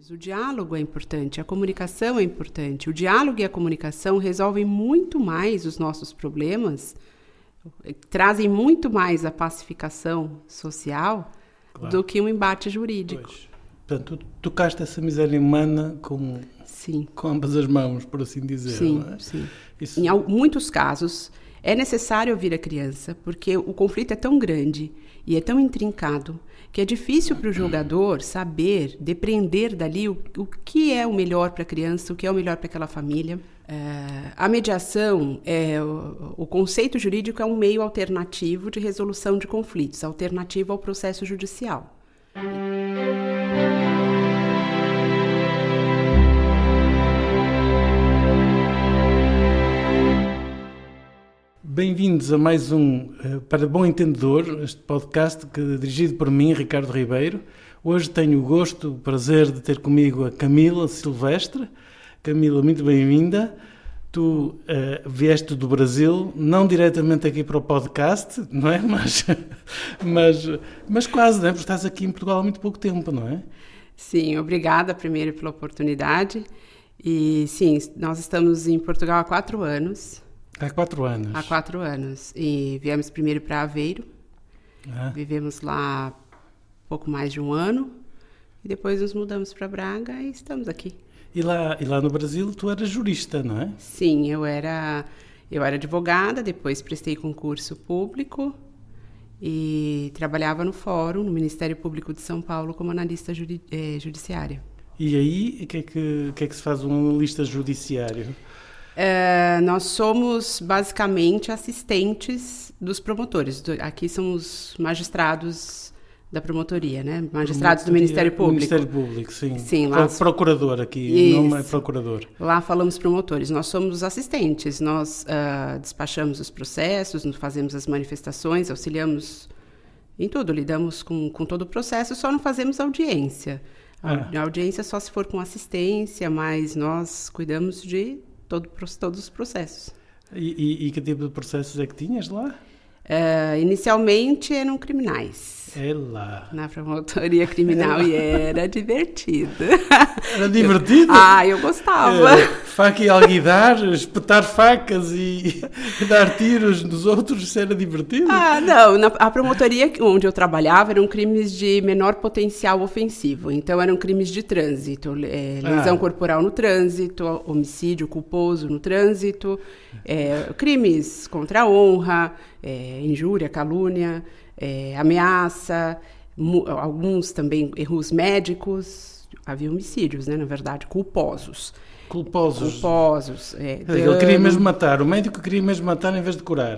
O diálogo é importante, a comunicação é importante. O diálogo e a comunicação resolvem muito mais os nossos problemas, trazem muito mais a pacificação social do que um embate jurídico. Pois. Portanto, tu tocaste essa miséria humana com ambas as mãos, por assim dizer. Sim, não é? sim. Isso... Em muitos casos, é necessário ouvir a criança, porque o conflito é tão grande e é tão intrincado que é difícil para o jogador saber, depreender dali o que é o melhor para a criança, o que é o melhor para aquela família. A mediação, o conceito jurídico é um meio alternativo de resolução de conflitos, alternativo ao processo judicial. Bem-vindos a mais um Para Bom Entendedor, este podcast dirigido por mim, Ricardo Ribeiro. Hoje tenho o gosto, o prazer de ter comigo a Camila Silvestre. Camila, muito bem-vinda. Tu vieste do Brasil, não diretamente aqui para o podcast, não é? Mas quase, não é? Porque estás aqui em Portugal há muito pouco tempo, não é? Sim, obrigada primeiro pela oportunidade. E sim, nós estamos em Portugal há 4 anos. Há 4 anos. Há 4 anos. E viemos primeiro para Aveiro. Vivemos lá pouco mais de um ano. E depois nos mudamos para Braga e estamos aqui. E lá no Brasil tu eras jurista, não é? Sim, eu era advogada, depois prestei concurso público e trabalhava no Fórum, no Ministério Público de São Paulo, como analista judiciária. E aí, o que é que se faz um analista judiciário? Nós somos basicamente assistentes dos promotores. Aqui são os magistrados da promotoria, né? Magistrados do Ministério Público. Ministério Público, sim. Sim, lá... Procurador aqui, o nome é procurador. Lá falamos promotores. Nós somos assistentes. Nós despachamos os processos, fazemos as manifestações, auxiliamos em tudo, lidamos com todo o processo, só não fazemos audiência. A audiência só se for com assistência, mas nós cuidamos de todos os processos. E que tipo de processos é que tinhas lá? Inicialmente eram criminais. É lá. Na promotoria criminal e era divertido. Era divertido? Eu gostava. Faca e alguidar, espetar facas e dar tiros nos outros, isso era divertido? Não. A promotoria onde eu trabalhava eram crimes de menor potencial ofensivo. Então eram crimes de trânsito, lesão corporal no trânsito, homicídio culposo no trânsito, crimes contra a honra, injúria, calúnia, ameaça, alguns também erros médicos, havia homicídios, né, na verdade, culposos. Ele queria mesmo matar, o médico queria mesmo matar em vez de curar,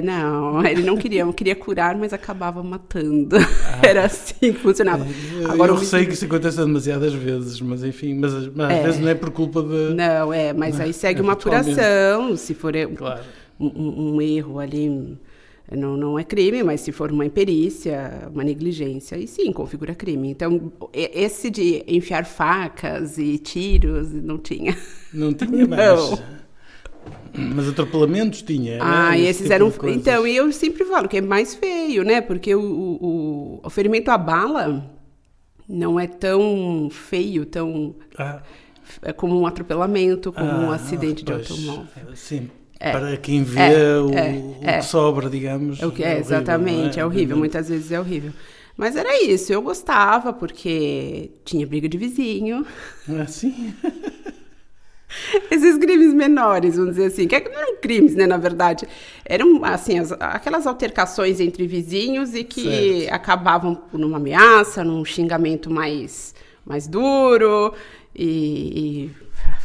não, ele não queria curar, mas acabava matando. Era assim que funcionava. Agora, eu sei que isso acontece demasiadas vezes, mas enfim, mas às vezes não é por culpa de... Não, mas aí segue uma apuração, se for claro. um erro ali... Não é crime, mas se for uma imperícia, uma negligência, aí sim, configura crime. Então, esse de enfiar facas e tiros, não tinha. Não tinha mais? Mas atropelamentos tinha, né? Esses tipo eram... Então, e eu sempre falo que é mais feio, né? Porque o ferimento à bala não é tão feio, tão... como um atropelamento, como um acidente de automóvel. Sim. Para quem vê o que sobra, digamos. Exatamente, é horrível. Muitas vezes é horrível. Mas era isso, eu gostava, porque tinha briga de vizinho. Sim. Esses crimes menores, vamos dizer assim, que não eram crimes, né, na verdade. Eram, assim, aquelas altercações entre vizinhos e que acabavam numa ameaça, num xingamento mais duro e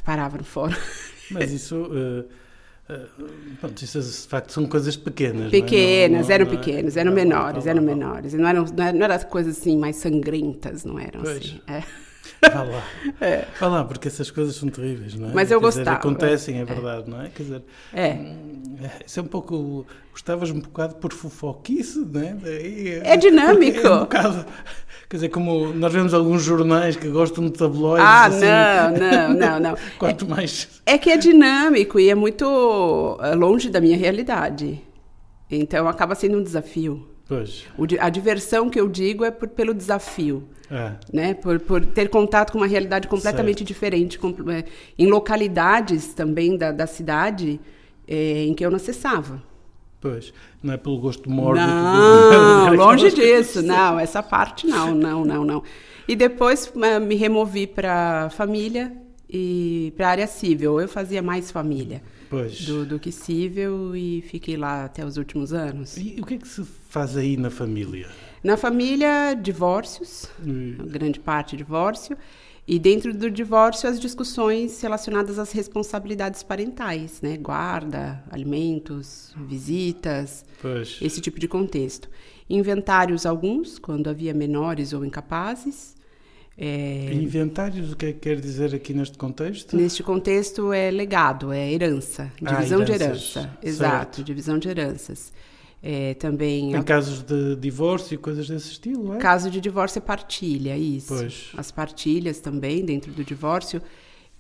parava no fórum. Mas isso... isso de facto são coisas pequenas. Eram pequenas, eram menores. Não eram coisas assim mais sangrentas, não eram assim. Vá lá, porque essas coisas são terríveis, não é? Mas eu gostava. Acontecem, é verdade, não é? Quer dizer, isso é um pouco... Gostavas um bocado por fofoquice, não é? É dinâmico. É um bocado... Quer dizer, como nós vemos alguns jornais que gostam de tabloides. Não. Quanto mais... É que é dinâmico e é muito longe da minha realidade. Então, acaba sendo um desafio. Pois. A diversão que eu digo é pelo desafio, Ah, né? Por ter contato com uma realidade completamente diferente, em localidades também da cidade em que eu não acessava. pois. Não é pelo gosto mórbido. Não, longe disso. Não, essa parte não. E depois me removi para família e para a área civil. Eu fazia mais família do que civil e fiquei lá até os últimos anos. E o que é que se faz aí na família? Na família, divórcios, grande parte divórcio. E dentro do divórcio, as discussões relacionadas às responsabilidades parentais, né? Guarda, alimentos, visitas, esse tipo de contexto. Inventários alguns, quando havia menores ou incapazes. Inventários, o que é que quer dizer aqui neste contexto? Neste contexto é legado, é herança, divisão de herança. Exato, divisão de heranças. Também em casos de divórcio e coisas desse estilo, é? Caso de divórcio é partilha, isso. Pois. As partilhas também dentro do divórcio.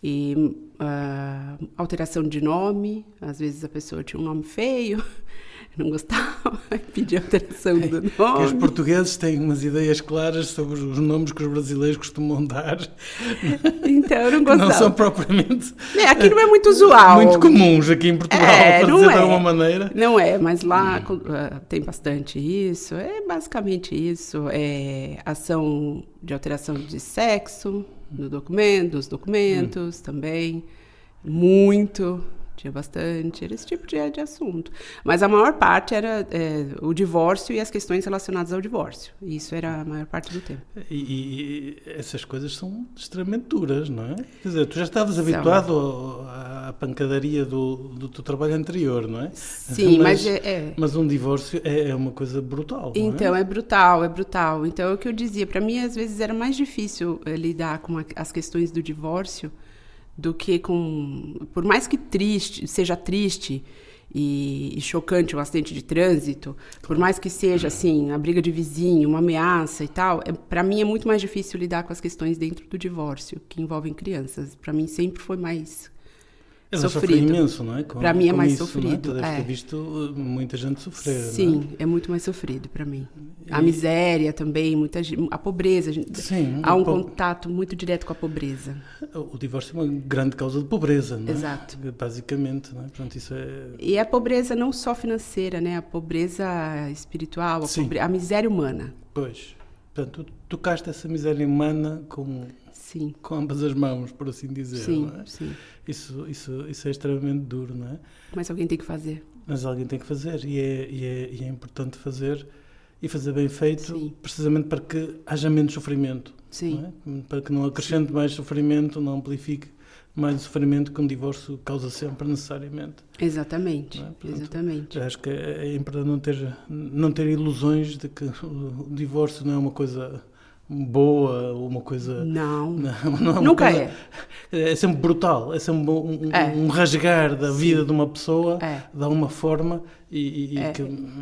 E alteração de nome. Às vezes a pessoa tinha um nome feio, não gostava, pedia alteração do nome. Que os portugueses têm umas ideias claras sobre os nomes que os brasileiros costumam dar. Então eu não gostava. Não são propriamente... aqui não é muito usual. Muito comuns aqui em Portugal, para dizer de alguma maneira. Não é, mas lá tem bastante isso. É basicamente isso. É ação de alteração de sexo nos documentos também. Muito... Tinha bastante, era esse tipo de assunto. Mas a maior parte era o divórcio e as questões relacionadas ao divórcio. Isso era a maior parte do tempo. E essas coisas são extremamente duras, não é? Quer dizer, tu já estavas habituado à pancadaria do teu trabalho anterior, não é? Sim, mas um divórcio é uma coisa brutal, não é? Então, é brutal. Então, é o que eu dizia. Para mim, às vezes, era mais difícil lidar com as questões do divórcio do que por mais que seja triste e chocante um acidente de trânsito, por mais que seja assim, a briga de vizinho, uma ameaça e tal, para mim é muito mais difícil lidar com as questões dentro do divórcio, que envolvem crianças. Para mim sempre foi mais sofrido. Imenso, não é? Para mim é mais sofrido. Não é? Tu deves ter visto muita gente sofrer. Sim, não é? É muito mais sofrido para mim. A miséria também, a pobreza. Sim, há um contato muito direto com a pobreza. O divórcio é uma grande causa de pobreza, não é? Exato. Basicamente, não é? Portanto, isso é... E a pobreza não só financeira, né? A pobreza espiritual, a miséria humana. Pois. Portanto, tu tocaste essa miséria humana com ambas as mãos, por assim dizer. Sim, não é? sim. Isso é extremamente duro, não é? Mas alguém tem que fazer. E é importante fazer e fazer bem feito, precisamente para que haja menos sofrimento. Sim. Não é? Para que não acrescente mais sofrimento, não amplifique mais o sofrimento que um divórcio causa sempre, necessariamente. Exatamente. Não é? Portanto, exatamente. Acho que é importante não ter ilusões de que o divórcio não é uma coisa boa ou uma coisa... Não nunca coisa, é sempre brutal, é sempre um rasgar da vida de uma pessoa de alguma forma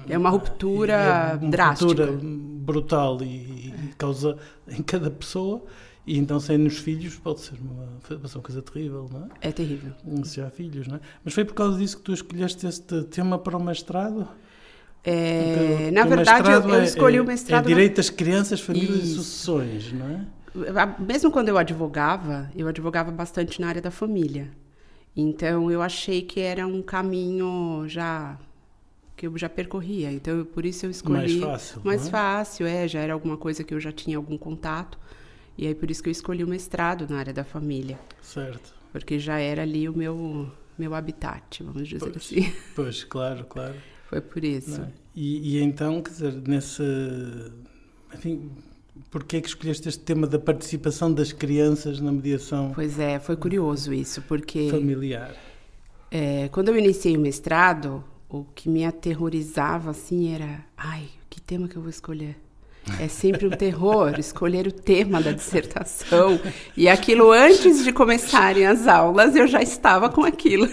é uma ruptura drástica, ruptura brutal e causa em cada pessoa, e então sem nos filhos pode ser uma coisa terrível, não é? É terrível. Se há filhos, não é? Mas foi por causa disso que tu escolheste este tema para o mestrado? Na verdade, eu escolhi o mestrado... Direito às crianças, famílias e sucessões, não é? Mesmo quando eu advogava bastante na área da família. Então, eu achei que era um caminho que eu já percorria. Então, por isso eu escolhi... Mais fácil, já era alguma coisa que eu já tinha algum contato. E aí, por isso que eu escolhi o mestrado na área da família. Certo. Porque já era ali o meu habitat, vamos dizer assim. Pois, claro. Foi por isso. E então, quer dizer, enfim, porquê é que escolheste este tema da participação das crianças na mediação? Pois foi curioso isso, porque... familiar. Quando eu iniciei o mestrado, o que me aterrorizava, assim, era... que tema que eu vou escolher? É sempre um terror escolher o tema da dissertação. E aquilo, antes de começarem as aulas, eu já estava com aquilo.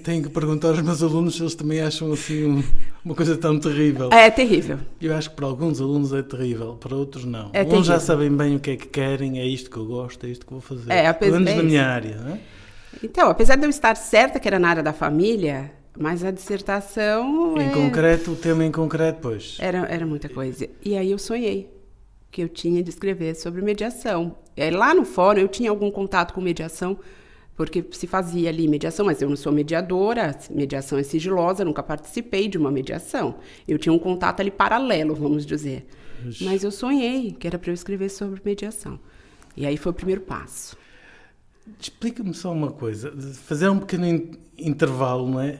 Tenho que perguntar aos meus alunos se eles também acham assim uma coisa tão terrível. É terrível. Eu acho que para alguns alunos é terrível, para outros não. Uns já sabem bem o que é que querem, é isto que eu gosto, é isto que vou fazer. Pelo menos na minha área, não é? Então, apesar de eu estar certa que era na área da família, Mas a dissertação... Em concreto, o tema em concreto, pois. Era muita coisa. E aí eu sonhei que eu tinha de escrever sobre mediação. Lá no fórum eu tinha algum contato com mediação, porque se fazia ali mediação, mas eu não sou mediadora, mediação é sigilosa, nunca participei de uma mediação. Eu tinha um contato ali paralelo, vamos dizer. Ixi. Mas eu sonhei que era para eu escrever sobre mediação. E aí foi o primeiro passo. Explica-me só uma coisa, fazer um pequeno intervalo, não é?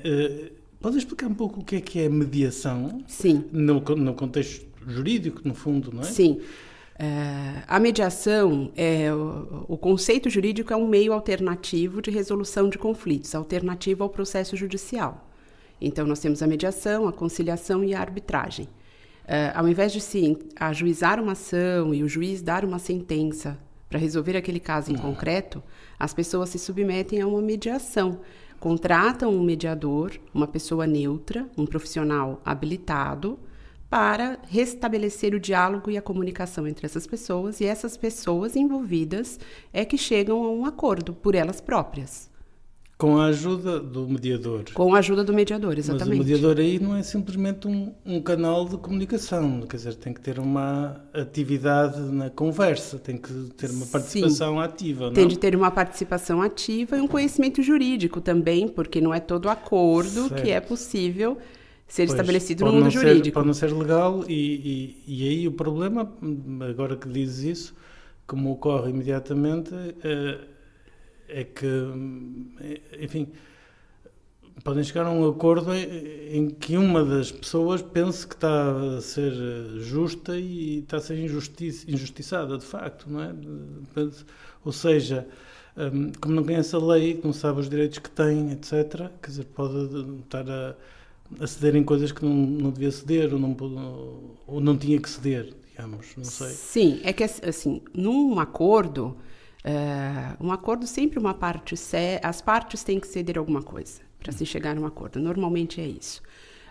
Pode explicar um pouco o que é mediação? Sim. No contexto jurídico, no fundo, não é? Sim. A mediação, o conceito jurídico é um meio alternativo de resolução de conflitos, alternativo ao processo judicial. Então, nós temos a mediação, a conciliação e a arbitragem. Ao invés de se ajuizar uma ação e o juiz dar uma sentença para resolver aquele caso em concreto, as pessoas se submetem a uma mediação. Contratam um mediador, uma pessoa neutra, um profissional habilitado, para restabelecer o diálogo e a comunicação entre essas pessoas, e essas pessoas envolvidas é que chegam a um acordo por elas próprias. Com a ajuda do mediador. Com a ajuda do mediador, exatamente. Mas o mediador aí não é simplesmente um canal de comunicação, quer dizer, tem que ter uma atividade na conversa, tem que ter uma participação ativa, não? Tem de ter uma participação ativa e um conhecimento jurídico também, porque não é todo acordo que é possível ser estabelecido no mundo jurídico. Pode não ser legal e aí o problema, agora que dizes isso, como ocorre imediatamente, é que, enfim, podem chegar a um acordo em que uma das pessoas pense que está a ser justa e está a ser injustiçada, de facto, não é? Ou seja, como não conhece a lei, não sabe os direitos que tem, etc., quer dizer, pode estar a ceder em coisas que não devia ceder ou não tinha que ceder, digamos, não sei. Sim, é que assim, num acordo, sempre uma parte, as partes têm que ceder alguma coisa para se chegar a um acordo, normalmente é isso.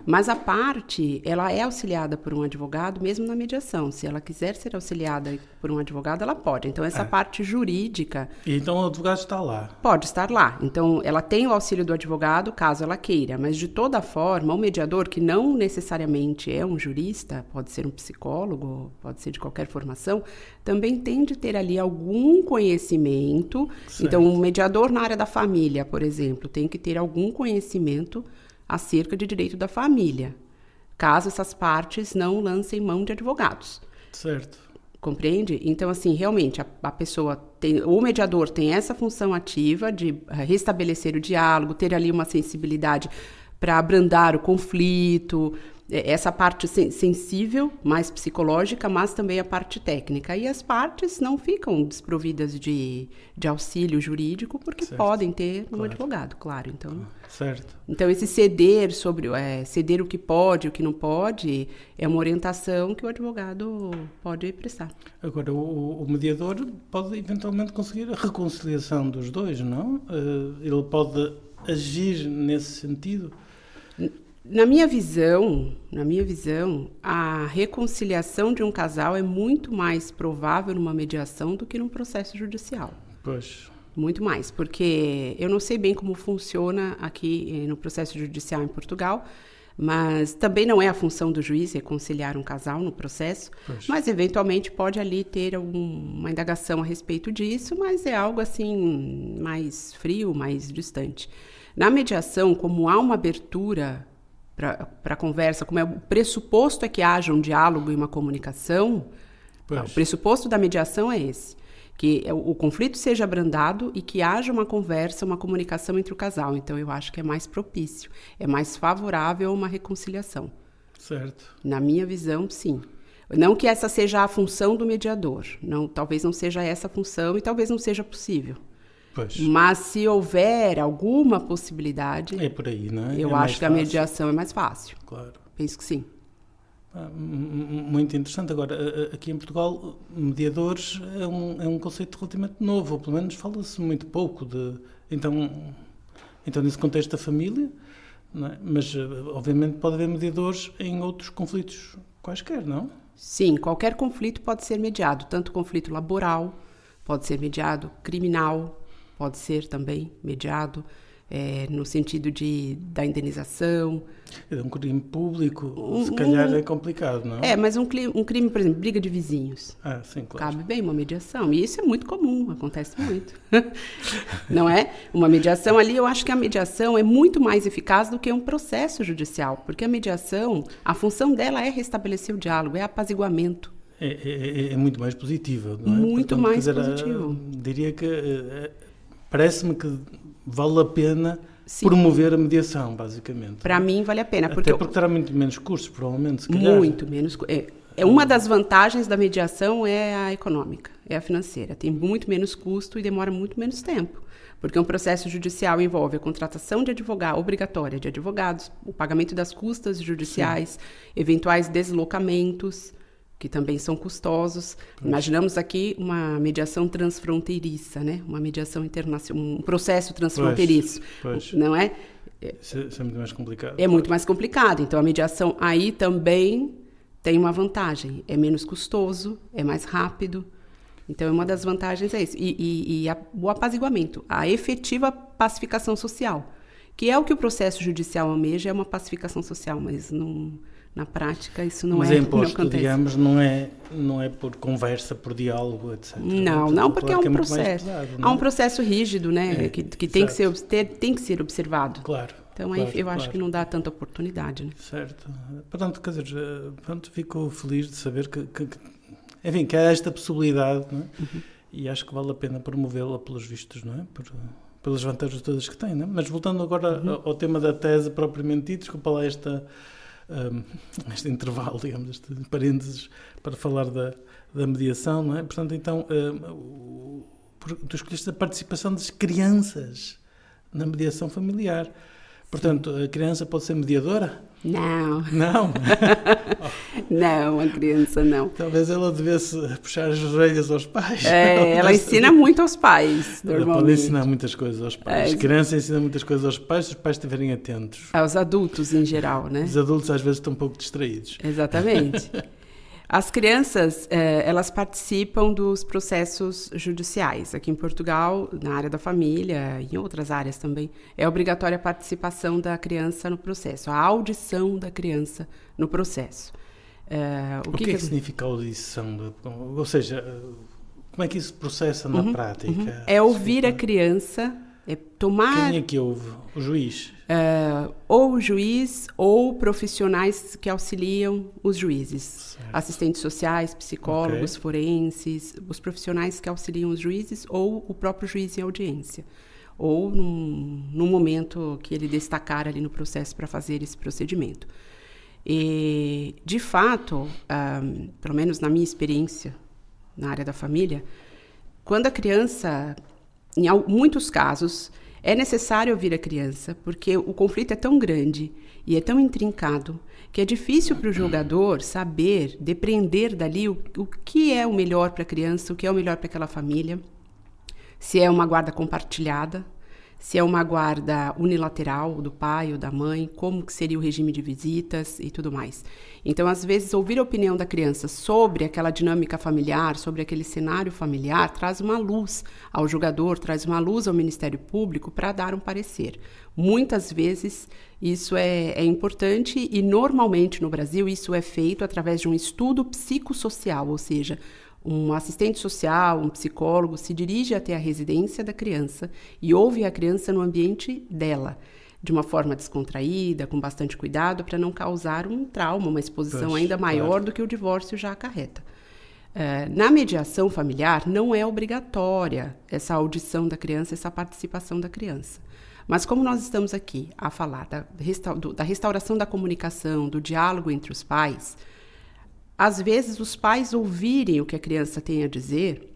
Mas a parte, ela é auxiliada por um advogado, mesmo na mediação. Se ela quiser ser auxiliada por um advogado, ela pode. Então, essa parte jurídica... E então o advogado está lá? Pode estar lá. Então, ela tem o auxílio do advogado, caso ela queira. Mas, de toda forma, o mediador, que não necessariamente é um jurista, pode ser um psicólogo, pode ser de qualquer formação, também tem de ter ali algum conhecimento. Certo. Então, um mediador na área da família, por exemplo, tem que ter algum conhecimento acerca de direito da família, caso essas partes não lancem mão de advogados. Certo. Compreende? Então, assim, realmente, a pessoa o mediador tem essa função ativa de restabelecer o diálogo, ter ali uma sensibilidade para abrandar o conflito, essa parte sensível, mais psicológica, mas também a parte técnica. E as partes não ficam desprovidas de auxílio jurídico, porque certo. Podem ter um advogado, claro. Então, certo. Então, esse ceder ceder o que pode, o que não pode, é uma orientação que o advogado pode prestar. Agora, o mediador pode eventualmente conseguir a reconciliação dos dois, não? Ele pode agir nesse sentido? Na minha visão, a reconciliação de um casal é muito mais provável numa mediação do que num processo judicial. Pois. Muito mais, porque eu não sei bem como funciona aqui no processo judicial em Portugal, mas também não é a função do juiz reconciliar um casal no processo, pois. Mas eventualmente pode ali ter uma indagação a respeito disso, mas é algo assim mais frio, mais distante. Na mediação, como há uma abertura para a conversa, como o pressuposto é que haja um diálogo e uma comunicação, o pressuposto da mediação é esse, que o conflito seja abrandado e que haja uma conversa, uma comunicação entre o casal. Então, eu acho que é mais propício, é mais favorável a uma reconciliação. Certo. Na minha visão, sim. Não que essa seja a função do mediador, talvez não seja essa a função e talvez não seja possível. Pois. Mas se houver alguma possibilidade... É por aí, não é? Eu acho que a mediação é mais fácil. Claro. Penso que sim. Muito interessante. Agora, aqui em Portugal, mediadores é um conceito relativamente novo, ou pelo menos fala-se muito pouco de... Então nesse contexto da família, não é? Mas, obviamente, pode haver mediadores em outros conflitos quaisquer, não? Sim, qualquer conflito pode ser mediado, tanto conflito laboral, pode ser mediado criminal, pode ser também mediado no sentido da indenização. É um crime público, se calhar é complicado, não é? Mas um crime, por exemplo, briga de vizinhos. Sim, claro. Cabe bem uma mediação. E isso é muito comum, acontece muito. Não é? Uma mediação ali, eu acho que a mediação é muito mais eficaz do que um processo judicial. Porque a mediação, a função dela é restabelecer o diálogo, é apaziguamento. É muito mais positiva, não é? Muito mais positivo. Diria que parece-me que vale a pena promover a mediação, basicamente. Para mim, vale a pena. Porque terá muito menos custos, provavelmente, se calhar. Muito menos. Uma das vantagens da mediação é a econômica, é a financeira. Tem muito menos custo e demora muito menos tempo. Porque um processo judicial envolve a contratação de advogado, obrigatória de advogados, o pagamento das custas judiciais, eventuais deslocamentos, que também são custosos. Imaginamos aqui uma mediação transfronteiriça, né? Uma mediação internacional, um processo transfronteiriço, não é? Isso é muito mais complicado. É muito mais complicado. Então, a mediação aí também tem uma vantagem. É menos custoso, é mais rápido. Então, uma das vantagens é isso. E o apaziguamento, a efetiva pacificação social, que é o que o processo judicial almeja, é uma pacificação social, mas não... Na prática, isso não imposto, digamos, não é por conversa, por diálogo, etc. Não, porque é um processo. Pesado, há um processo rígido, né? Que tem que ser observado. Claro. Então, aí eu acho que não dá tanta oportunidade, né? Certo. Portanto, quer dizer, fico feliz de saber que há esta possibilidade, não é? E acho que vale a pena promovê-la pelos vistos, não é? Pelas vantagens todas que tem, não é? Mas voltando agora ao tema da tese propriamente dita, desculpa lá este intervalo, digamos, este parênteses para falar da mediação, não é? Portanto, então, tu escolheste a participação das crianças na mediação familiar. Portanto, a criança pode ser mediadora? Não. Não? Não, a criança não. Talvez ela devesse puxar as orelhas aos pais. Ela ensina muito aos pais, normalmente. Ela pode ensinar muitas coisas aos pais. A criança ensina muitas coisas aos pais, se os pais estiverem atentos. Aos adultos, em geral, né? Os adultos, às vezes, estão um pouco distraídos. Exatamente. As crianças, elas participam dos processos judiciais. Aqui em Portugal, na área da família, em outras áreas também, é obrigatória a participação da criança no processo, a audição da criança no processo. O que significa audição? Ou seja, como é que isso se processa na prática? É ouvir a criança, é tomar... Quem é que ouve? O juiz? Ou o juiz ou profissionais que auxiliam os juízes. Certo. Assistentes sociais, psicólogos, forenses, os profissionais que auxiliam os juízes ou o próprio juiz em audiência. Ou num momento que ele destacar ali no processo para fazer esse procedimento. E, de fato, pelo menos na minha experiência na área da família, quando a criança, em muitos casos, é necessário ouvir a criança, porque o conflito é tão grande e é tão intrincado que é difícil para o julgador saber, depreender dali o que é o melhor para a criança, o que é o melhor para aquela família, se é uma guarda compartilhada, se é uma guarda unilateral do pai ou da mãe, como que seria o regime de visitas e tudo mais. Então, às vezes, ouvir a opinião da criança sobre aquela dinâmica familiar, sobre aquele cenário familiar, traz uma luz ao julgador, traz uma luz ao Ministério Público para dar um parecer. Muitas vezes isso é importante e, normalmente, no Brasil, isso é feito através de um estudo psicossocial, ou seja, um assistente social, um psicólogo se dirige até a residência da criança e ouve a criança no ambiente dela, de uma forma descontraída, com bastante cuidado, para não causar um trauma, uma exposição ainda maior do que o divórcio já acarreta. Na mediação familiar, não é obrigatória essa audição da criança, essa participação da criança. Mas como nós estamos aqui a falar da restauração da comunicação, do diálogo entre os pais, às vezes os pais ouvirem o que a criança tem a dizer,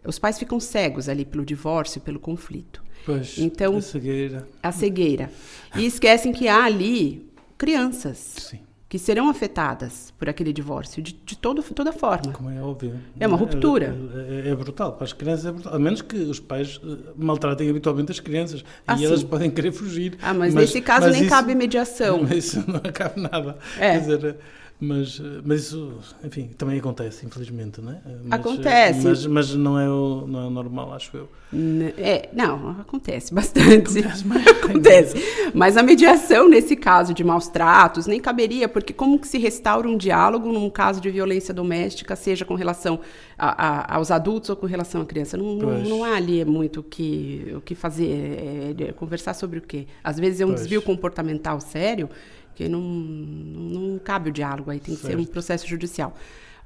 os pais ficam cegos ali pelo divórcio, pelo conflito. Pois, então, a cegueira. E esquecem que há ali crianças. Sim. Que serão afetadas por aquele divórcio de toda forma. Como é óbvio. É uma ruptura. É brutal, para as crianças é brutal. A menos que os pais maltratem habitualmente as crianças. E elas podem querer fugir. Mas nesse caso nem cabe mediação. Mas isso não cabe nada. Quer dizer, Mas isso, enfim, também acontece, infelizmente, não é? Acontece. Mas não é o normal, acho eu. Não, acontece bastante. Acontece. Mas a mediação, nesse caso de maus tratos, nem caberia, porque como que se restaura um diálogo num caso de violência doméstica, seja com relação aos adultos ou com relação à criança? Não há ali muito o que fazer, conversar sobre o quê? Às vezes é um desvio comportamental sério, que não cabe o diálogo, aí tem que ser um processo judicial.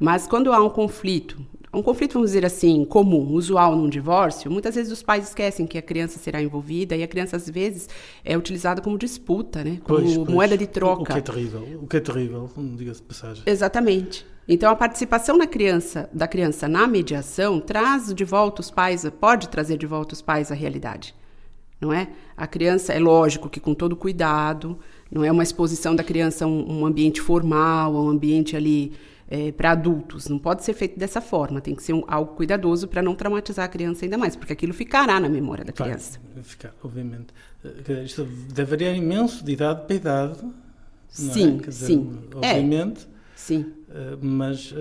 Mas quando há um conflito, vamos dizer assim, comum, usual num divórcio, muitas vezes os pais esquecem que a criança será envolvida e a criança, às vezes, é utilizada como disputa, né? Como moeda de troca. O que é terrível, diga-se de passagem. Exatamente. Então, a participação da criança na mediação traz de volta os pais, pode trazer de volta os pais à realidade. Não é? A criança, é lógico que com todo cuidado, não é uma exposição da criança a um ambiente formal, a um ambiente ali para adultos. Não pode ser feito dessa forma. Tem que ser algo cuidadoso para não traumatizar a criança ainda mais, porque aquilo ficará na memória da criança. Vai ficar, obviamente. Isto deve variar imenso de idade para idade. Sim, não é? Quer dizer, sim. Obviamente. Sim. Mas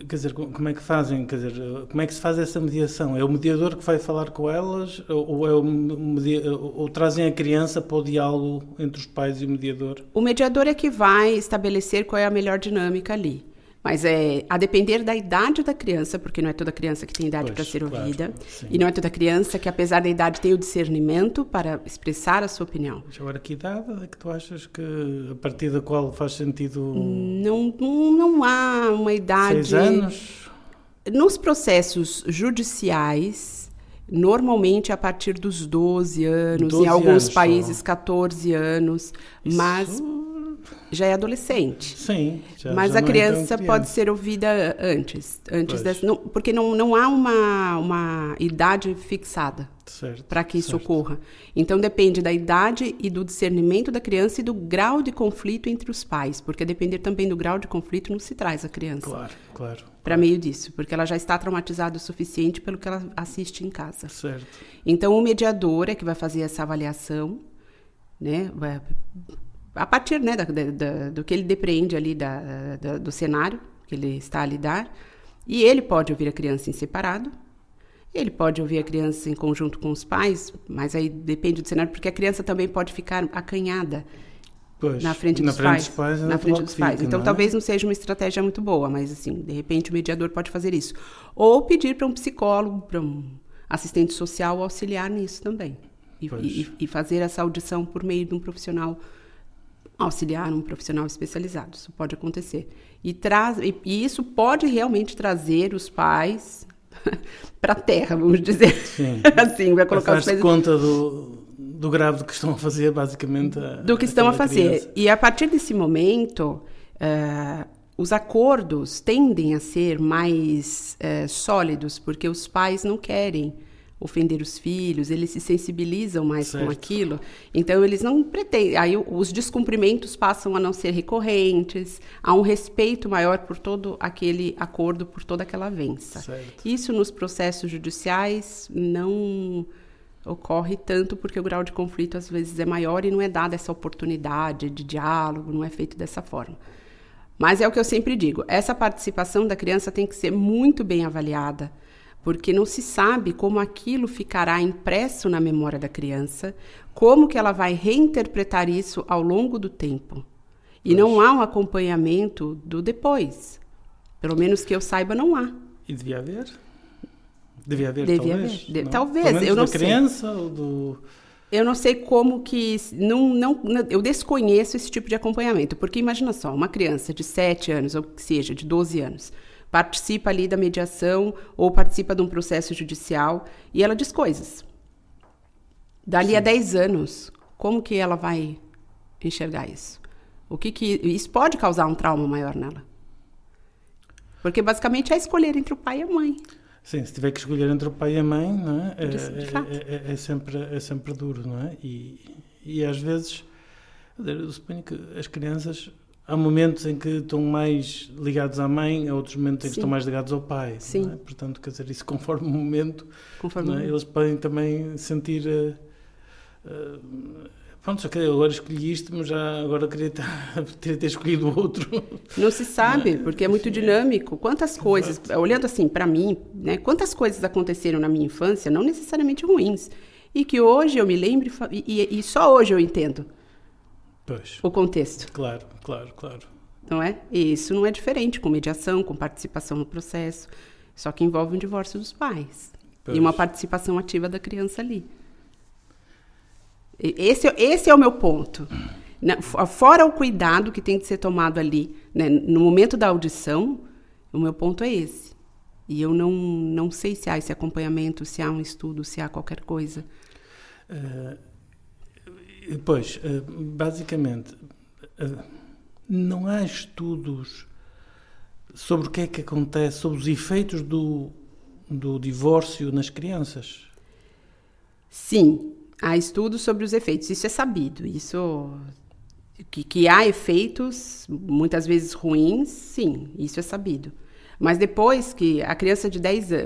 quer dizer, como é que fazem? Quer dizer, como é que se faz essa mediação? É o mediador que vai falar com elas ou trazem a criança para o diálogo entre os pais e o mediador? O mediador é que vai estabelecer qual é a melhor dinâmica ali. Mas a depender da idade da criança, porque não é toda criança que tem idade para ser ouvida, e não é toda criança que, apesar da idade, tem o discernimento para expressar a sua opinião. Agora, que idade é que tu achas que, a partir da qual faz sentido... Não há uma idade... 6 anos? Nos processos judiciais, normalmente a partir dos 12 anos, em alguns países 14 anos, mas... já é adolescente. Sim. Mas a criança pode ser ouvida antes dessa, porque não há uma idade fixada para que isso ocorra. Então depende da idade e do discernimento da criança e do grau de conflito entre os pais, porque a depender também do grau de conflito não se traz a criança. Claro. Para meio disso, porque ela já está traumatizada o suficiente pelo que ela assiste em casa. Certo. Então o mediador é que vai fazer essa avaliação, né? A partir, né, do que ele depreende ali do cenário que ele está a lidar. E ele pode ouvir a criança em separado, ele pode ouvir a criança em conjunto com os pais, mas aí depende do cenário, porque a criança também pode ficar acanhada na frente dos pais. Então, talvez não seja uma estratégia muito boa, mas, assim, de repente o mediador pode fazer isso. Ou pedir para um psicólogo, para um assistente social auxiliar nisso também. E fazer essa audição por meio de um profissional auxiliar, um profissional especializado. Isso pode acontecer. E isso pode realmente trazer os pais para a terra, vamos dizer. Sim. Assim, vai colocar faz conta do grave do que estão a fazer, basicamente. Do que estão a fazer. Criança. E a partir desse momento, os acordos tendem a ser mais sólidos, porque os pais não querem ofender os filhos, eles se sensibilizam mais com aquilo, então eles não pretendem, aí os descumprimentos passam a não ser recorrentes, há um respeito maior por todo aquele acordo, por toda aquela avença. Certo. Isso nos processos judiciais não ocorre tanto porque o grau de conflito às vezes é maior e não é dada essa oportunidade de diálogo, não é feito dessa forma. Mas é o que eu sempre digo, essa participação da criança tem que ser muito bem avaliada, porque não se sabe como aquilo ficará impresso na memória da criança, como que ela vai reinterpretar isso ao longo do tempo. E não há um acompanhamento do depois. Pelo menos que eu saiba, não há. E devia haver? Devia haver, talvez. Talvez, eu não sei. Da criança ou do... Eu não sei como que... eu desconheço esse tipo de acompanhamento, porque imagina só, uma criança de 7 anos, ou que seja, de 12 anos... participa ali da mediação ou participa de um processo judicial e ela diz coisas. Dali a 10 anos, como que ela vai enxergar isso? Isso pode causar um trauma maior nela. Porque basicamente é escolher entre o pai e a mãe. Sim, se tiver que escolher entre o pai e a mãe, não é? É sempre duro, não é? E às vezes, eu suponho que as crianças... Há momentos em que estão mais ligados à mãe, há outros momentos em que estão mais ligados ao pai. Sim. Não é? Portanto, quer dizer, isso conforme o momento, não é? Eles podem também sentir Pronto, só que agora escolhi isto, mas já agora queria ter escolhido outro. Não se sabe, porque é muito dinâmico. Quantas coisas, olhando assim para mim, né, quantas coisas aconteceram na minha infância, não necessariamente ruins, e que hoje eu me lembro e só hoje eu entendo o contexto. Claro. Não é? E isso não é diferente com mediação, com participação no processo, só que envolve um divórcio dos pais e uma participação ativa da criança ali. Esse é o meu ponto. Fora o cuidado que tem que ser tomado ali, né, no momento da audição, o meu ponto é esse. E eu não sei se há esse acompanhamento, se há um estudo, se há qualquer coisa. Basicamente, não há estudos sobre o que é que acontece, sobre os efeitos do divórcio nas crianças? Sim. Há estudos sobre os efeitos, isso é sabido, que há efeitos, muitas vezes ruins, sim, isso é sabido. Mas depois que a criança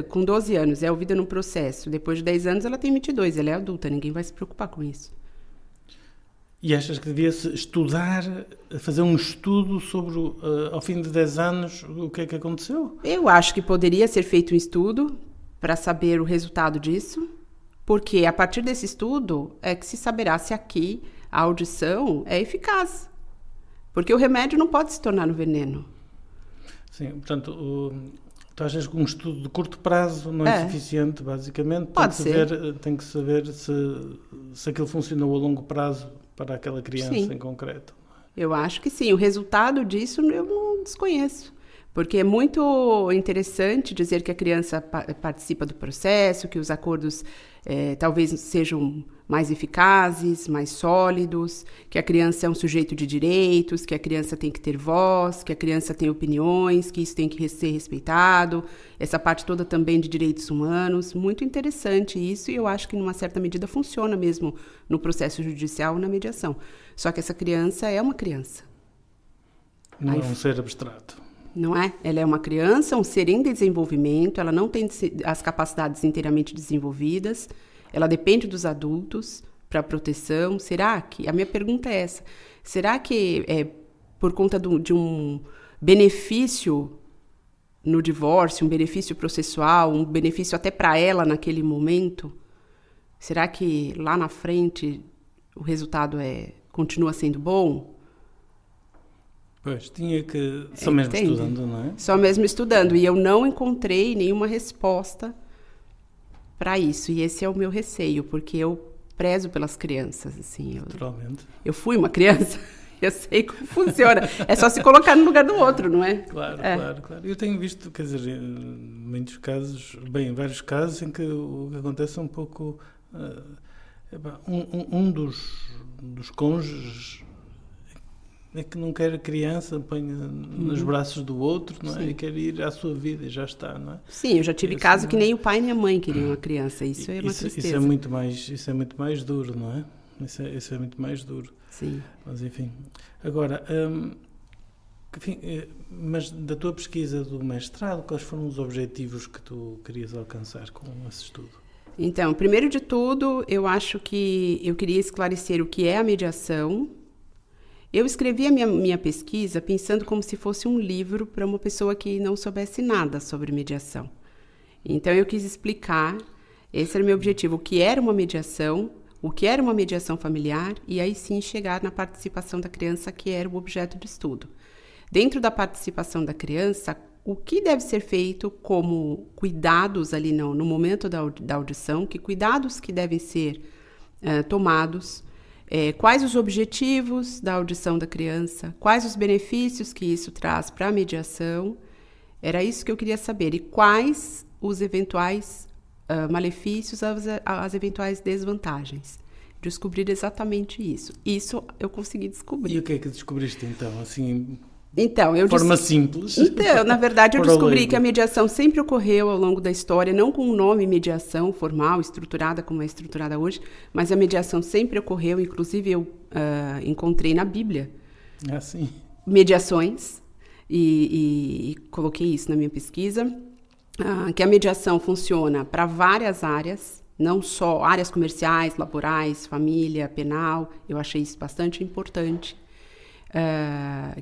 com 12 anos é ouvida num processo, depois de 10 anos ela tem 22, ela é adulta, ninguém vai se preocupar com isso. E achas que devia-se estudar, fazer um estudo sobre, ao fim de 10 anos, o que é que aconteceu? Eu acho que poderia ser feito um estudo para saber o resultado disso. Porque a partir desse estudo é que se saberá se aqui a audição é eficaz. Porque o remédio não pode se tornar um veneno. Sim, portanto, tu achas que um estudo de curto prazo não é suficiente, basicamente? Tem que saber se aquilo funcionou a longo prazo para aquela criança em concreto. Eu acho que sim. O resultado disso eu não desconheço. Porque é muito interessante dizer que a criança participa do processo, que os acordos talvez sejam mais eficazes, mais sólidos, que a criança é um sujeito de direitos, que a criança tem que ter voz, que a criança tem opiniões, que isso tem que ser respeitado. Essa parte toda também de direitos humanos. Muito interessante isso, e eu acho que, numa certa medida, funciona mesmo no processo judicial, na mediação. Só que essa criança é uma criança. Não é um ser abstrato. Não é? Ela é uma criança, um ser em desenvolvimento, ela não tem as capacidades inteiramente desenvolvidas, ela depende dos adultos para proteção. A minha pergunta é essa, será que é por conta de um benefício no divórcio, um benefício processual, um benefício até para ela naquele momento, será que lá na frente o resultado continua sendo bom? Pois, tinha que... Só mesmo estudando, não é? Só mesmo estudando. E eu não encontrei nenhuma resposta para isso. E esse é o meu receio, porque eu prezo pelas crianças, assim. Naturalmente. Eu fui uma criança, eu sei como funciona. É só se colocar no lugar do outro, não é? Claro. Eu tenho visto, quer dizer, em vários casos em que o que acontece é um pouco... um dos cônjuges é que não quer a criança, põe nos braços do outro, não é? E quer ir à sua vida e já está, não é? Sim, eu já tive caso que nem o pai nem a mãe queriam a criança. Isso é uma tristeza. Isso é muito mais duro, não é? Isso é muito mais duro. Sim. Mas, enfim. Agora, mas da tua pesquisa do mestrado, quais foram os objetivos que tu querias alcançar com esse estudo? Então, primeiro de tudo, eu acho que eu queria esclarecer o que é a mediação. Eu escrevi a minha pesquisa pensando como se fosse um livro para uma pessoa que não soubesse nada sobre mediação. Então, eu quis explicar, esse era o meu objetivo, o que era uma mediação familiar, e aí sim chegar na participação da criança, que era o objeto de estudo. Dentro da participação da criança, o que deve ser feito como cuidados ali no momento da audição, que cuidados que devem ser tomados, quais os objetivos da audição da criança, quais os benefícios que isso traz para a mediação, era isso que eu queria saber, e quais os eventuais malefícios, as eventuais desvantagens. Descobrir exatamente isso. Isso eu consegui descobrir. E o que é que descobriste então, assim... Então, simples. Então, na verdade, eu descobri que a mediação sempre ocorreu ao longo da história, não com o nome mediação formal, estruturada como é estruturada hoje, mas a mediação sempre ocorreu, inclusive eu encontrei na Bíblia mediações, e coloquei isso na minha pesquisa, que a mediação funciona para várias áreas, não só áreas comerciais, laborais, família, penal. Eu achei isso bastante importante.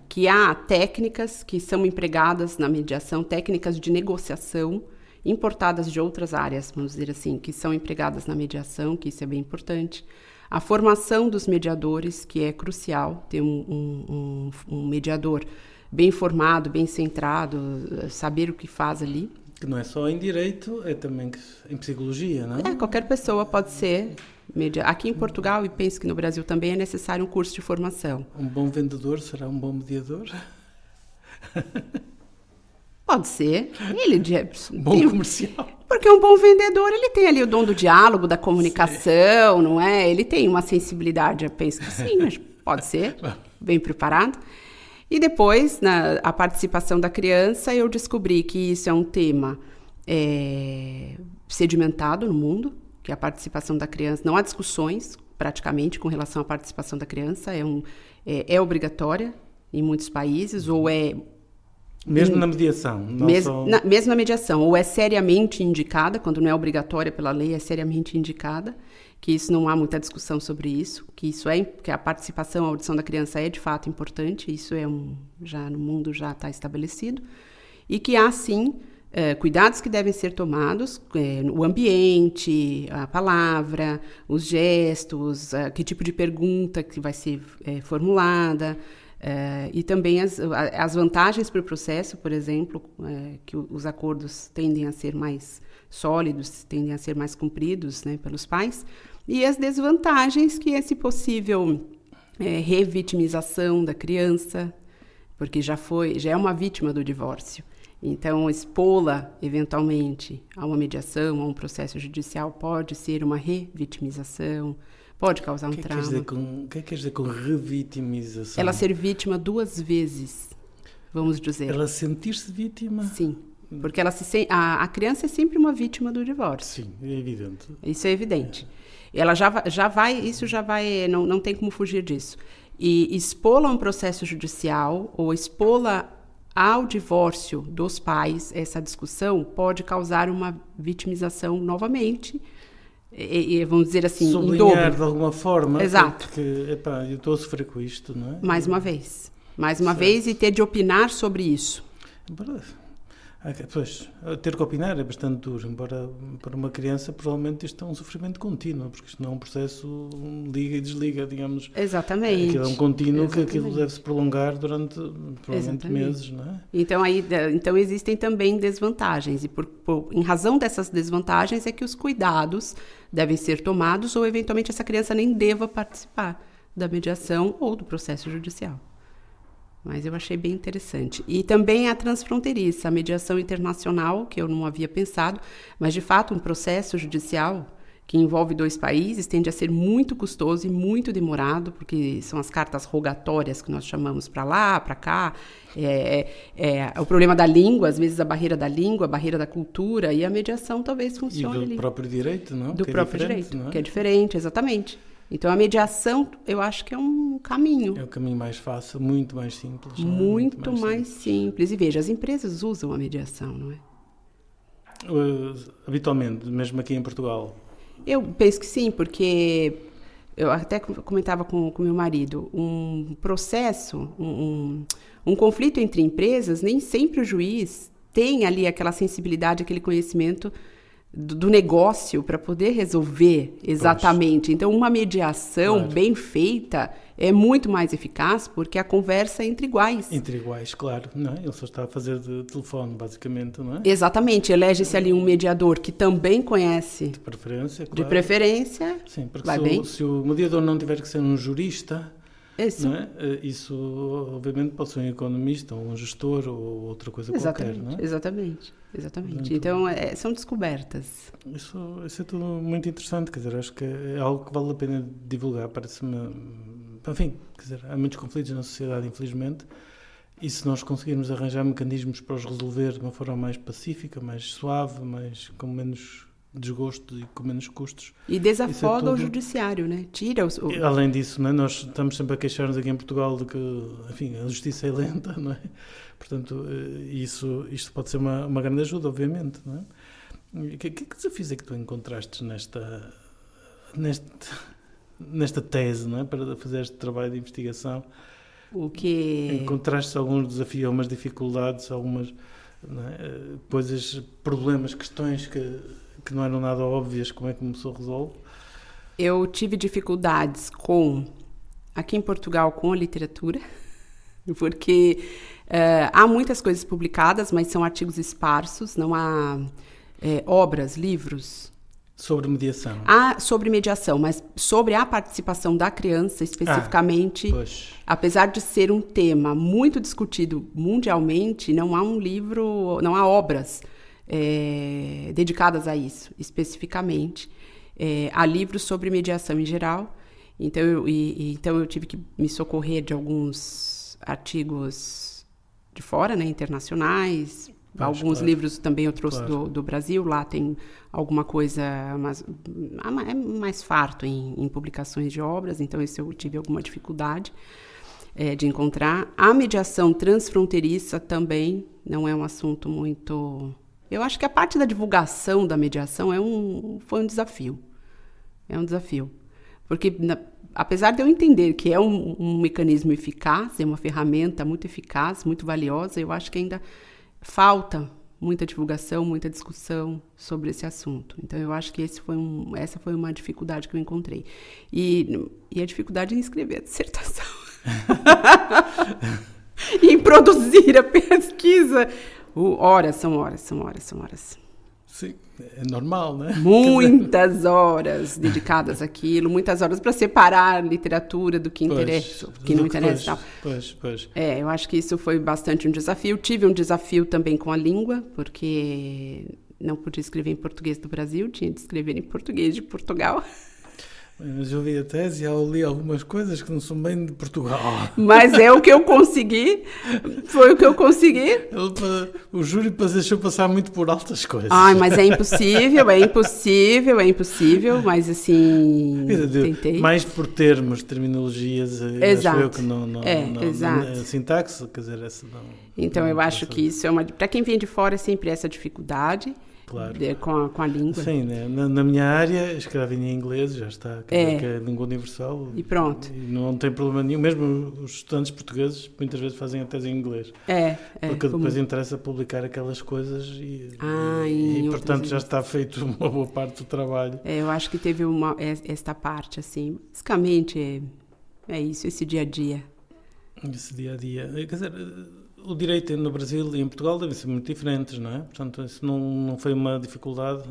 Que há técnicas que são empregadas na mediação, técnicas de negociação importadas de outras áreas, vamos dizer assim, que são empregadas na mediação, que isso é bem importante. A formação dos mediadores, que é crucial, ter um mediador bem formado, bem centrado, saber o que faz ali. Que não é só em direito, é também em psicologia, não é? Qualquer pessoa pode ser mediador. Aqui em Portugal, e penso que no Brasil também, é necessário um curso de formação. Um bom vendedor será um bom mediador? Pode ser. Bom comercial. Porque um bom vendedor, ele tem ali o dom do diálogo, da comunicação, não é? Ele tem uma sensibilidade, eu penso que sim, mas pode ser, bem preparado. E depois, a participação da criança, eu descobri que isso é um tema sedimentado no mundo, que a participação da criança, não há discussões praticamente com relação à participação da criança, é obrigatória em muitos países, ou é... Mesmo na mediação? Mesmo na mediação, ou é seriamente indicada, quando não é obrigatória pela lei, é seriamente indicada, que isso não há muita discussão sobre isso, que a participação, a audição da criança é de fato importante, isso já no mundo já está estabelecido, e que há sim cuidados que devem ser tomados, o ambiente, a palavra, os gestos, que tipo de pergunta que vai ser formulada, e também as vantagens para o processo, por exemplo, que os acordos tendem a ser mais sólidos, tendem a ser mais cumpridos, né, pelos pais, e as desvantagens, que é esse possível revitimização da criança, porque já é uma vítima do divórcio. Então, expô-la, eventualmente, a uma mediação, a um processo judicial, pode ser uma revitimização, pode causar um trauma. O que é que quer dizer com revitimização? Ela ser vítima 2 vezes, vamos dizer. Ela sentir-se vítima? Sim, porque a criança é sempre uma vítima do divórcio. Sim, é evidente. Isso é evidente. Ela não tem como fugir disso. E expô-la a um processo judicial ou expô-la ao divórcio dos pais, essa discussão pode causar uma vitimização novamente, e vamos dizer assim, sublinhar em dobro. De alguma forma. Exato. Porque, eu estou a sofrer com isto, não é? Mais uma vez, e ter de opinar sobre isso. Pois, ter que opinar é bastante duro, embora para uma criança provavelmente isto é um sofrimento contínuo, porque isto não é um processo liga e desliga, digamos. Exatamente. Aquilo é um contínuo. Exatamente. Que aquilo deve-se prolongar durante provavelmente meses, não é? Então existem também desvantagens, e em razão dessas desvantagens é que os cuidados devem ser tomados, ou eventualmente essa criança nem deva participar da mediação ou do processo judicial. Mas eu achei bem interessante. E também a transfronteiriça, a mediação internacional, que eu não havia pensado, mas, de fato, um processo judicial que envolve 2 países tende a ser muito custoso e muito demorado, porque são as cartas rogatórias que nós chamamos para lá, para cá. O problema da língua, às vezes a barreira da língua, a barreira da cultura, e a mediação talvez funcione ali. E do próprio direito, não? Do próprio direito, que é diferente, exatamente. Então, a mediação, eu acho que é um caminho. É o caminho mais fácil, muito mais simples. Muito mais simples. E veja, as empresas usam a mediação, não é? Habitualmente, mesmo aqui em Portugal. Eu penso que sim, porque eu até comentava com meu marido, um processo, um conflito entre empresas, nem sempre o juiz tem ali aquela sensibilidade, aquele conhecimento do negócio para poder resolver exatamente. Então, uma mediação bem feita é muito mais eficaz, porque a conversa é entre iguais. Entre iguais, claro. Não é? Ele só está a fazer de telefone, basicamente, não é? Exatamente. Elege-se ali um mediador que também conhece. De preferência, claro. De preferência. Sim, porque vai bem. Se o mediador não tiver que ser um jurista, isso. Não é? Isso, obviamente, pode ser um economista, ou um gestor, ou outra coisa qualquer, não é? Exatamente. Então, são descobertas. Isso é tudo muito interessante, quer dizer, acho que é algo que vale a pena divulgar, parece-me... Enfim, quer dizer, há muitos conflitos na sociedade, infelizmente, e se nós conseguirmos arranjar mecanismos para os resolver de uma forma mais pacífica, mais suave, com menos desgosto e com menos custos... E desafoga o judiciário, né? Tira os... Além disso, não é? Nós estamos sempre a queixar-nos aqui em Portugal de que, enfim, a justiça é lenta, não é? Portanto, isto pode ser uma grande ajuda, obviamente, não é? Que desafios é que tu encontraste nesta tese, não é? Para fazer este trabalho de investigação? Encontraste alguns desafios, algumas dificuldades, algumas, não é? Coisas, problemas, questões que não eram nada óbvias? Como é que começou a resolver? Eu tive dificuldades aqui em Portugal com a literatura, porque há muitas coisas publicadas, mas são artigos esparsos, não há obras, livros. Sobre mediação? Sobre mediação, mas sobre a participação da criança especificamente, apesar de ser um tema muito discutido mundialmente, não há um livro, não há obras dedicadas a isso, especificamente. Há livros sobre mediação em geral, então eu tive que me socorrer de alguns artigos de fora, né, internacionais. Alguns livros também eu trouxe do Brasil, lá tem alguma coisa, mas é mais farto em publicações de obras, então esse eu tive alguma dificuldade de encontrar. A mediação transfronteiriça também não é um assunto muito... Eu acho que a parte da divulgação da mediação foi um desafio. É um desafio. Porque, apesar de eu entender que é um mecanismo eficaz, é uma ferramenta muito eficaz, muito valiosa, eu acho que ainda falta muita divulgação, muita discussão sobre esse assunto. Então, eu acho que essa foi uma dificuldade que eu encontrei. E a dificuldade em escrever a dissertação. E em produzir a pesquisa. São horas. Sim, é normal, né? Muitas horas dedicadas àquilo, muitas horas para separar a literatura do que interessa, do que não interessa. Pois. Eu acho que isso foi bastante um desafio. Tive um desafio também com a língua, porque não podia escrever em português do Brasil, tinha de escrever em português de Portugal. Mas eu li a tese e eu li algumas coisas que não são bem de Portugal. Mas é o que eu consegui. Foi o que eu consegui. O júri deixou passar muito por altas coisas. Mas é impossível. Mas assim, tentei. Mais por termos, terminologias. Exato. Acho eu que não exato. Sintaxe, quer dizer, essa não. Então eu acho que isso para quem vem de fora é sempre essa dificuldade. Claro. Com a língua. Sim, né? Na minha área, escrevo em inglês, já está, que é a língua universal. E pronto. E não tem problema nenhum. Mesmo os estudantes portugueses, muitas vezes fazem a tese em inglês. Porque depois interessa publicar aquelas coisas e portanto, já está feito uma boa parte do trabalho. Eu acho que teve esta parte, assim. Basicamente, é isso, esse dia a dia. Esse dia a dia. Quer dizer, o direito no Brasil e em Portugal devem ser muito diferentes, não é? Portanto, isso não foi uma dificuldade?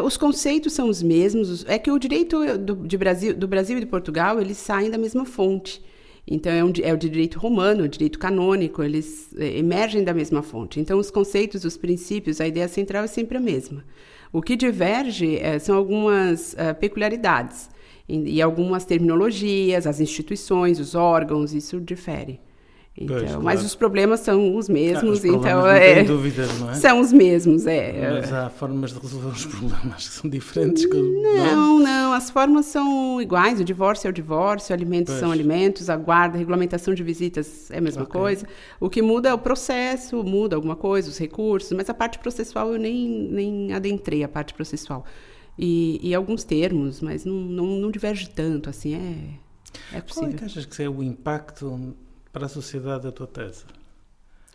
Os conceitos são os mesmos. É que o direito do Brasil e de Portugal, eles saem da mesma fonte. Então, é o direito romano, o direito canônico, eles emergem da mesma fonte. Então, os conceitos, os princípios, a ideia central é sempre a mesma. O que diverge são algumas peculiaridades e algumas terminologias, as instituições, os órgãos, isso difere. Então, claro. Mas os problemas são os mesmos, não tem dúvidas, não é? São os mesmos, Mas há formas de resolver os problemas que são diferentes? Não, as formas são iguais, o divórcio é o divórcio, alimentos são alimentos, a guarda, a regulamentação de visitas é a mesma coisa. O que muda é o processo, muda alguma coisa, os recursos, mas a parte processual eu nem adentrei a parte processual. E alguns termos, mas não diverge tanto, assim, é possível. Qual é que achas que é o impacto para a sociedade da tua tese?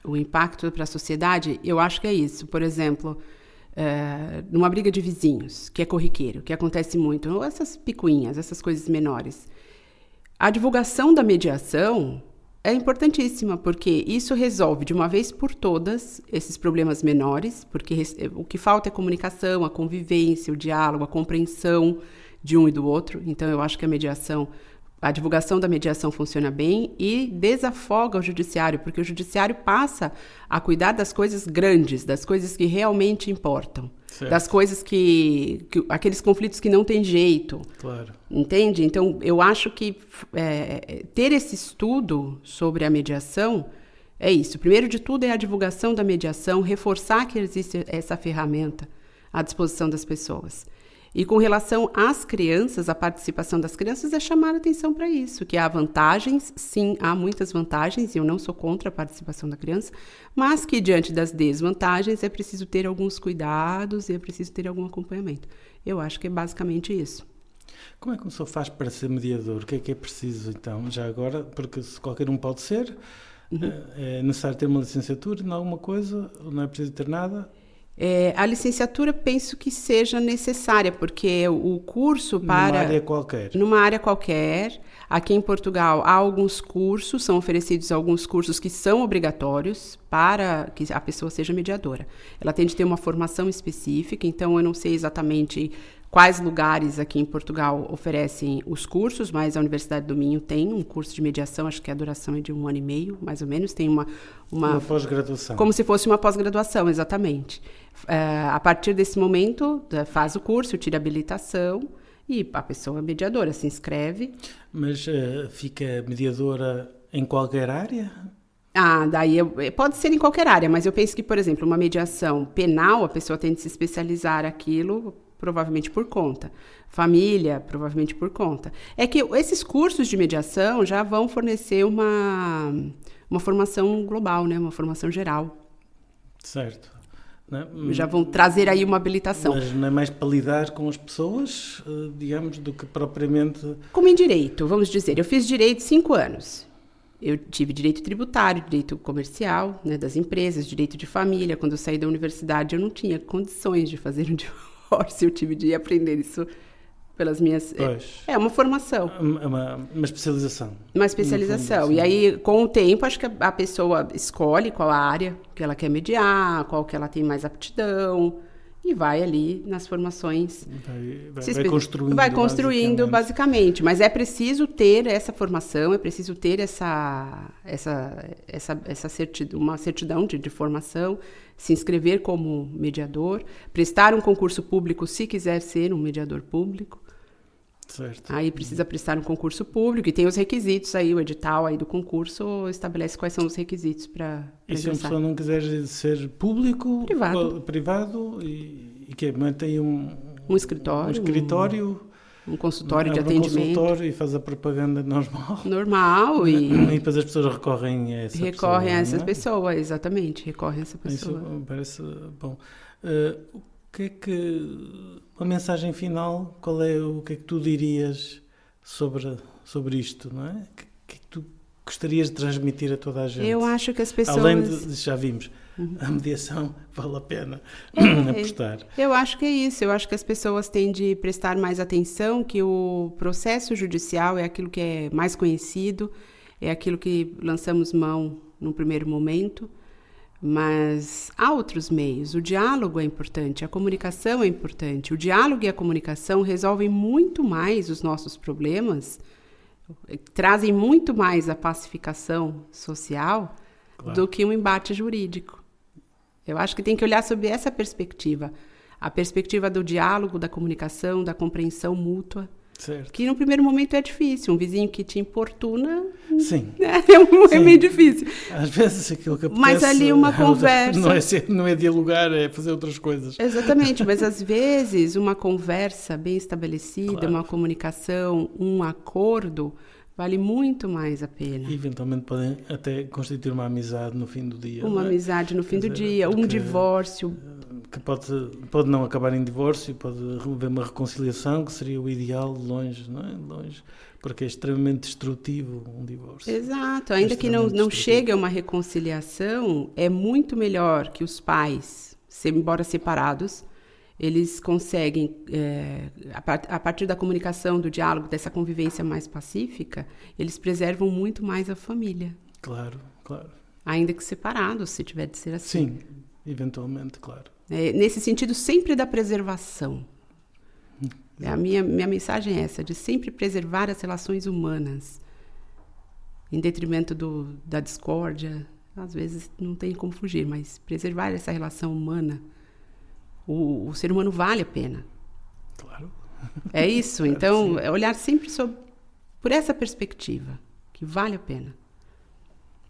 O impacto para a sociedade, eu acho que é isso. Por exemplo, numa briga de vizinhos, que é corriqueiro, que acontece muito, ou essas picuinhas, essas coisas menores. A divulgação da mediação é importantíssima, porque isso resolve de uma vez por todas esses problemas menores, porque o que falta é comunicação, a convivência, o diálogo, a compreensão de um e do outro. Então, eu acho que a divulgação da mediação funciona bem e desafoga o judiciário, porque o judiciário passa a cuidar das coisas grandes, das coisas que realmente importam, certo. Das coisas aqueles conflitos que não tem jeito. Claro. Entende? Então, eu acho que ter esse estudo sobre a mediação é isso. Primeiro de tudo é a divulgação da mediação, reforçar que existe essa ferramenta à disposição das pessoas. E com relação às crianças, a participação das crianças é chamar a atenção para isso, que há vantagens, sim, há muitas vantagens, e eu não sou contra a participação da criança, mas que diante das desvantagens é preciso ter alguns cuidados e é preciso ter algum acompanhamento. Eu acho que é basicamente isso. Como é que uma pessoa faz para ser mediador? O que é preciso, então, já agora? Porque qualquer um pode ser, é necessário ter uma licenciatura em alguma coisa, ou não é preciso ter nada? A licenciatura penso que seja necessária, porque o curso Numa área qualquer. Numa área qualquer. Aqui em Portugal há alguns cursos, são oferecidos alguns cursos que são obrigatórios para que a pessoa seja mediadora. Ela tem de ter uma formação específica, então eu não sei exatamente quais lugares aqui em Portugal oferecem os cursos, mas a Universidade do Minho tem um curso de mediação, acho que a duração é de 1 ano e meio, mais ou menos, tem uma pós-graduação. Como se fosse uma pós-graduação, exatamente. A partir desse momento, faz o curso, tira a habilitação e a pessoa é mediadora, se inscreve. Mas fica mediadora em qualquer área? Daí pode ser em qualquer área, mas eu penso que, por exemplo, uma mediação penal, a pessoa tem de se especializar naquilo, provavelmente por conta. Família, provavelmente por conta. É que esses cursos de mediação já vão fornecer uma formação global, né? Uma formação geral. Certo. Já vão trazer aí uma habilitação. Mas não é mais para lidar com as pessoas, digamos, do que propriamente... Como em direito, vamos dizer, eu fiz direito 5 anos. Eu tive direito tributário, direito comercial, né, das empresas, direito de família. Quando eu saí da universidade, eu não tinha condições de fazer um divórcio. Eu tive de aprender isso pelas minhas... Pois. É uma formação. Uma especialização. Uma especialização. E aí, com o tempo, acho que a pessoa escolhe qual a área que ela quer mediar, qual que ela tem mais aptidão, e vai ali nas formações. Vai construindo. Vai construindo, basicamente. Mas é preciso ter essa formação, é preciso ter uma certidão de formação, se inscrever como mediador, prestar um concurso público se quiser ser um mediador público. Certo. Aí precisa prestar um concurso público e tem os requisitos aí, o edital aí do concurso estabelece quais são os requisitos para E se uma pessoa não quiser ser público, privado e que mantém um escritório, um consultório de atendimento. Um consultório e faz a propaganda normal. E depois as pessoas recorrem a essa pessoa. Recorrem a essa pessoa, exatamente, recorrem a essa pessoa. Isso parece bom. O que uma mensagem final, o que é que tu dirias sobre isto, não é? O que é que tu gostarias de transmitir a toda a gente? Eu acho que as pessoas... Além de, já vimos, a mediação vale a pena apostar. Eu acho que é isso, eu acho que as pessoas têm de prestar mais atenção, que o processo judicial é aquilo que é mais conhecido, é aquilo que lançamos mão no primeiro momento, mas há outros meios. O diálogo é importante, a comunicação é importante. O diálogo e a comunicação resolvem muito mais os nossos problemas, trazem muito mais a pacificação social do que um embate jurídico. Eu acho que tem que olhar sob essa perspectiva. A perspectiva do diálogo, da comunicação, da compreensão mútua. Certo. Que no primeiro momento é difícil. Um vizinho que te importuna... Sim. É meio difícil. Às vezes aquilo que apetece... Mas ali uma conversa... Não é dialogar, é fazer outras coisas. Exatamente, mas às vezes uma conversa bem estabelecida, claro, uma comunicação, um acordo, vale muito mais a pena. E eventualmente podem até constituir uma amizade no fim do dia. Uma amizade no fim do dia, um divórcio... Que pode não acabar em divórcio, pode haver uma reconciliação, que seria o ideal, longe, não é? Longe, porque é extremamente destrutivo um divórcio. Exato, ainda que não chegue a uma reconciliação, é muito melhor que os pais, embora separados, eles conseguem, a partir da comunicação, do diálogo, dessa convivência mais pacífica, eles preservam muito mais a família. Claro. Ainda que separados, se tiver de ser assim. Sim, eventualmente, claro. Nesse sentido, sempre da preservação. A minha mensagem é essa, de sempre preservar as relações humanas, em detrimento da discórdia. Às vezes não tem como fugir, mas preservar essa relação humana. O ser humano vale a pena. Claro. É isso. Então, é olhar sempre por essa perspectiva, que vale a pena.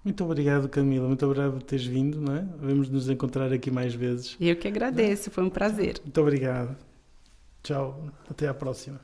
Muito obrigado, Camila. Muito obrigado por teres vindo, não é? Vamos nos encontrar aqui mais vezes. Eu que agradeço. Foi um prazer. Muito obrigado. Tchau, até à próxima.